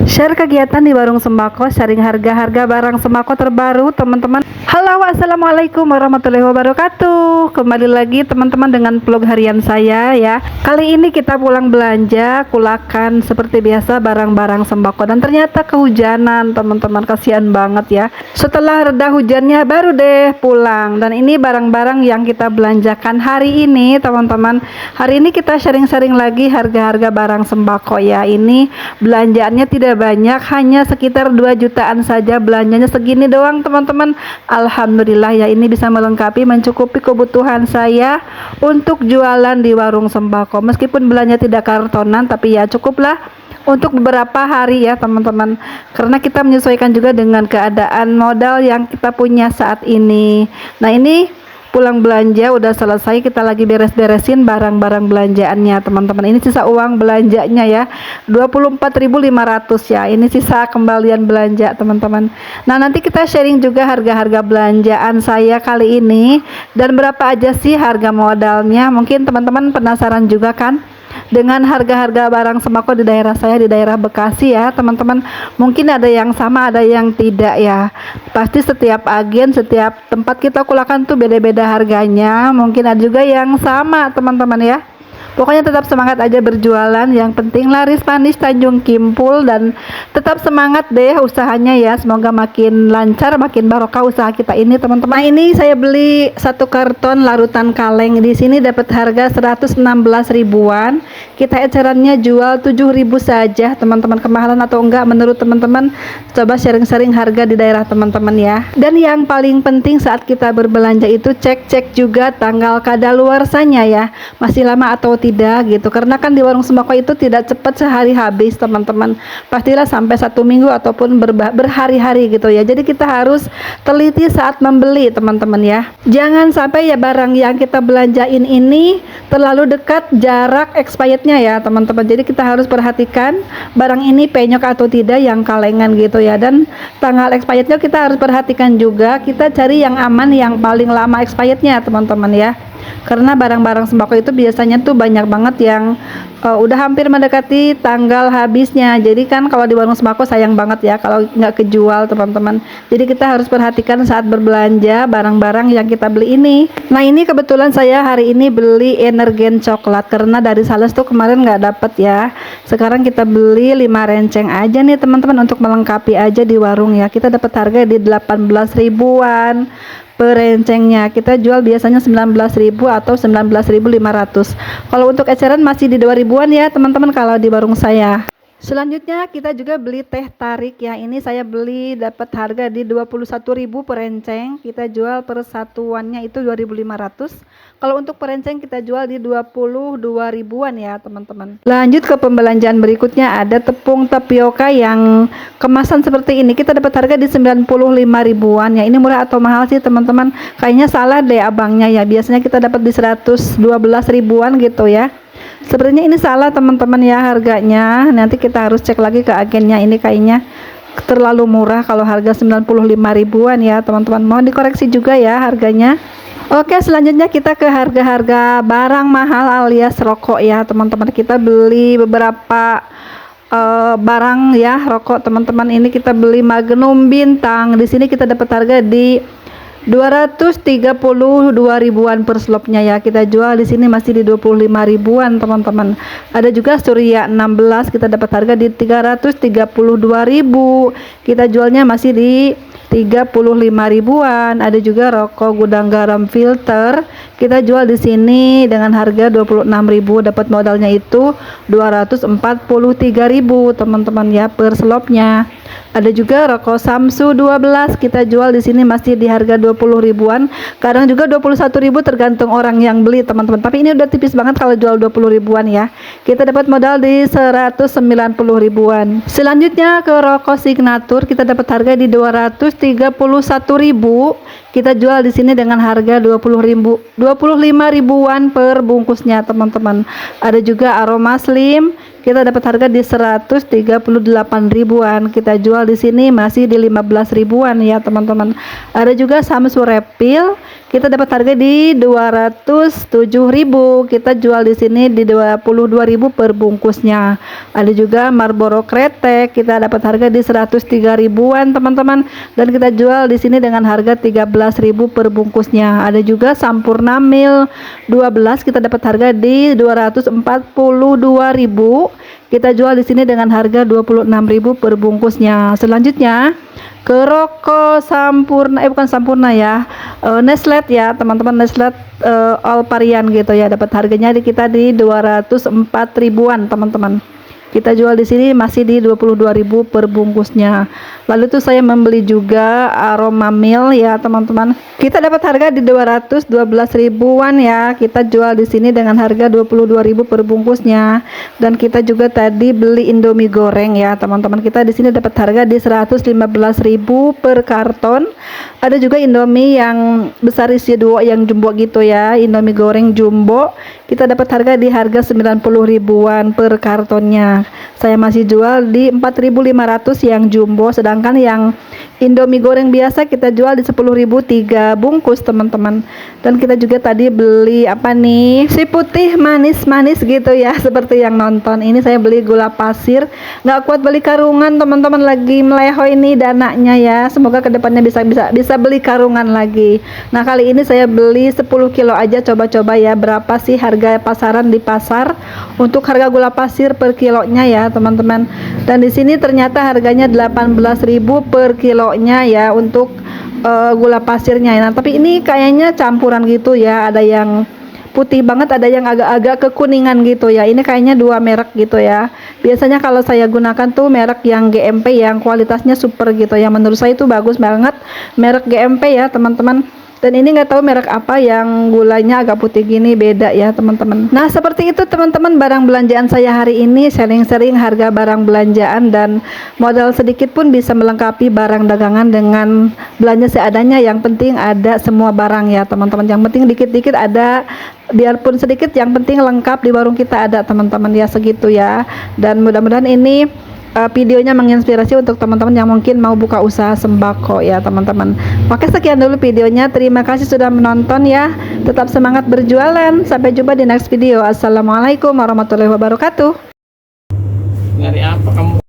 Share kegiatan di warung sembako, sharing harga-harga barang sembako terbaru, teman-teman. Halo, assalamualaikum warahmatullahi wabarakatuh. Kembali lagi teman-teman dengan vlog harian saya ya. Kali ini kita pulang belanja, kulakan seperti biasa barang-barang sembako dan ternyata kehujanan, teman-teman. Kasihan banget ya. Setelah reda hujannya baru deh pulang. Dan ini barang-barang yang kita belanjakan hari ini, teman-teman. Hari ini kita sharing-sharing lagi harga-harga barang sembako ya. Ini belanjaannya tidak banyak, hanya sekitar 2 jutaan saja, belanjanya segini doang teman-teman. Alhamdulillah ya, ini bisa melengkapi, mencukupi kebutuhan saya untuk jualan di warung sembako. Meskipun belanja tidak kartonan, tapi ya cukuplah untuk beberapa hari ya teman-teman, karena kita menyesuaikan juga dengan keadaan modal yang kita punya saat ini. Nah, ini pulang belanja udah selesai, kita lagi beres-beresin barang-barang belanjaannya teman-teman. Ini sisa uang belanjanya ya, 24.500 ya. Ini sisa kembalian belanja teman-teman. Nah, nanti kita sharing juga harga-harga belanjaan saya kali ini dan berapa aja sih harga modalnya. Mungkin teman-teman penasaran juga kan dengan harga-harga barang sembako di daerah saya, di daerah Bekasi ya teman-teman. Mungkin ada yang sama, ada yang tidak ya. Pasti setiap agen, setiap tempat kita kulakan tuh beda-beda harganya. Mungkin ada juga yang sama teman-teman ya. Pokoknya tetap semangat aja berjualan, yang penting laris manis Tanjung Kimpul, dan tetap semangat deh usahanya ya. Semoga makin lancar, makin barokah usaha kita ini teman-teman. Nah, ini saya beli 1 karton larutan kaleng, di sini dapat harga 116 ribuan. Kita ecerannya jual 7.000 saja teman-teman. Kemahalan atau enggak menurut teman-teman? Coba sharing-sharing harga di daerah teman-teman ya. Dan yang paling penting saat kita berbelanja itu cek-cek juga tanggal kadaluarsanya ya, masih lama atau tidak gitu, karena kan di warung sembako itu tidak cepat sehari habis teman-teman, pastilah sampai 1 minggu ataupun berhari-hari gitu ya. Jadi kita harus teliti saat membeli teman-teman ya, jangan sampai ya barang yang kita belanjain ini terlalu dekat jarak expirednya ya teman-teman. Jadi kita harus perhatikan barang ini penyok atau tidak, yang kalengan gitu ya, dan tanggal expirednya kita harus perhatikan juga. Kita cari yang aman, yang paling lama expirednya teman-teman ya, karena barang-barang sembako itu biasanya tuh banyak banget yang udah hampir mendekati tanggal habisnya. Jadi kan kalau di warung sembako sayang banget ya kalau nggak kejual teman-teman. Jadi kita harus perhatikan saat berbelanja barang-barang yang kita beli ini. Nah, ini kebetulan saya hari ini beli Energen coklat karena dari sales tuh kemarin nggak dapet ya. Sekarang kita beli 5 renceng aja nih teman-teman, untuk melengkapi aja di warung ya. Kita dapat harga di 18 ribuan per rencengnya. Kita jual biasanya 19.000 atau 19.500. Kalau untuk eceran masih di 2.000-an ya teman-teman kalau di warung saya. Selanjutnya kita juga beli teh tarik ya. Ini saya beli dapat harga di 21.000 per renceng. Kita jual per satuannya itu 2.500. Kalau untuk per renceng kita jual di 22.000-an ya teman-teman. Lanjut ke pembelanjaan berikutnya, ada tepung tapioka yang kemasan seperti ini. Kita dapat harga di 95 ribuan ya. Ini murah atau mahal sih teman-teman? Kayaknya salah deh abangnya ya. Biasanya kita dapat di 112 ribuan gitu ya. Sebenarnya ini salah teman-teman ya harganya. Nanti kita harus cek lagi ke agennya. Ini kayaknya terlalu murah kalau harga 95 ribuan ya teman-teman. Mohon dikoreksi juga ya harganya. Oke, selanjutnya kita ke harga-harga barang mahal alias rokok ya teman-teman. Kita beli beberapa barang ya rokok teman-teman. Ini kita beli Magnum Bintang. Di sini kita dapat harga di 232 ribuan per slopnya ya. Kita jual di sini masih di 25 ribuan teman-teman. Ada juga Surya 16, kita dapat harga di 332.000. Kita jualnya masih di 35 ribuan. Ada juga rokok Gudang Garam filter, kita jual di sini dengan harga 26.000, dapat modalnya itu 243.000 teman-teman ya per slopnya. Ada juga rokok Samsu 12, kita jual di sini masih di harga 20 ribuan. Kadang juga 21.000 tergantung orang yang beli teman-teman. Tapi ini udah tipis banget kalau jual 20 ribuan ya. Kita dapat modal di 190 ribuan. Selanjutnya ke rokok Signature, kita dapat harga di 231.000. Kita jual di sini dengan harga 25 ribuan per bungkusnya teman-teman. Ada juga Aroma Slim, kita dapat harga di 138 ribuan. Kita jual di sini masih di 15 ribuan ya teman-teman. Ada juga Samsung Reptil, kita dapat harga di 207.000. Kita jual di sini di 22.000 per bungkusnya. Ada juga Marlboro Kretek, kita dapat harga di 103 ribuan teman-teman, dan kita jual di sini dengan harga 13.000 per bungkusnya. Ada juga Sampurna Mil 12, kita dapat harga di 242.000. Kita jual di sini dengan harga 26.000 per bungkusnya. Selanjutnya ke rokok Sampurna, bukan Sampurna ya, Neslet ya teman-teman, Neslet all varian gitu ya, dapat harganya di kita di 204 ribuan teman-teman. Kita jual di sini masih di 22.000 per bungkusnya. Lalu tuh saya membeli juga Aroma Mil ya teman-teman. Kita dapat harga di 212 ribuan ya. Kita jual di sini dengan harga 22.000 per bungkusnya. Dan kita juga tadi beli Indomie goreng ya teman-teman. Kita di sini dapat harga di 115.000 per karton. Ada juga Indomie yang besar isi 2 yang jumbo gitu ya. Indomie goreng jumbo. Kita dapat harga di harga 90 ribuan per kartonnya. Saya masih jual di 4.500 yang jumbo, sedangkan yang Indomie goreng biasa kita jual di 10.000 3 bungkus teman-teman. Dan kita juga tadi beli apa nih, si putih manis-manis gitu ya, seperti yang nonton ini. Saya beli gula pasir, nggak kuat beli karungan teman-teman, lagi meleho ini dananya ya. Semoga kedepannya bisa beli karungan lagi. Nah kali ini saya beli 10 kilo aja, coba-coba ya berapa sih harga pasaran di pasar untuk harga gula pasir per kilonya ya teman-teman. Dan di sini ternyata harganya 18.000 per kilonya ya untuk gula pasirnya. Nah tapi ini kayaknya campuran gitu ya, ada yang putih banget, ada yang agak-agak kekuningan gitu ya. Ini kayaknya 2 merek gitu ya. Biasanya kalau saya gunakan tuh merek yang GMP yang kualitasnya super gitu ya. Menurut saya itu bagus banget merek GMP ya teman-teman. Dan ini nggak tahu merek apa yang gulanya agak putih gini, beda ya teman-teman. Nah seperti itu teman-teman barang belanjaan saya hari ini, sharing-sharing harga barang belanjaan, dan modal sedikit pun bisa melengkapi barang dagangan dengan belanja seadanya. Yang penting ada semua barang ya teman-teman. Yang penting dikit-dikit ada, biarpun sedikit, yang penting lengkap di warung kita ada teman-teman ya, segitu ya. Dan mudah-mudahan ini videonya menginspirasi untuk teman-teman yang mungkin mau buka usaha sembako ya teman-teman. Oke, sekian dulu videonya, terima kasih sudah menonton ya, tetap semangat berjualan, sampai jumpa di next video. Assalamualaikum warahmatullahi wabarakatuh. Nyari apa kamu?